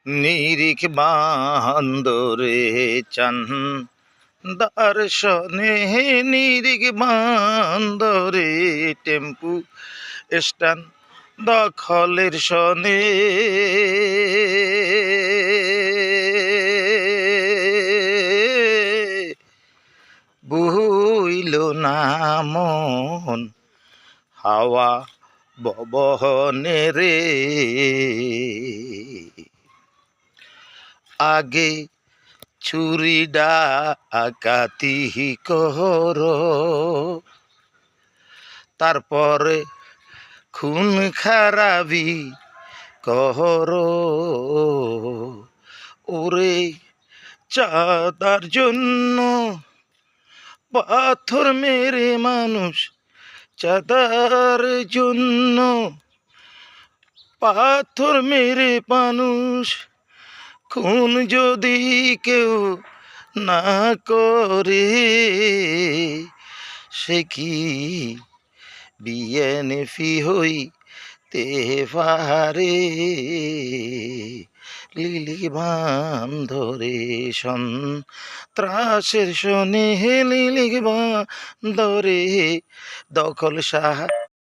নিরিখ বান্দরে চান দর্শনে নিরিখ বান্দরে টেম্পু স্ট্যান্ড দখলের শনে বইল না মন হাওয়া ববহনে রে আগে চুরি ডাকাতি কর তারপরে খুন খারাপি কর ওরে চাঁদার জন্য পাথর মেরে মানুষ চাঁদার জন্য পাথর মেরে মানুষ খুন যদি কেউ না করে সে কি বিএনপি হইতে পারে লিলি বান্ধরে সন্ত্রাসের শোনে লিলি বান্ধরে দখল সাহা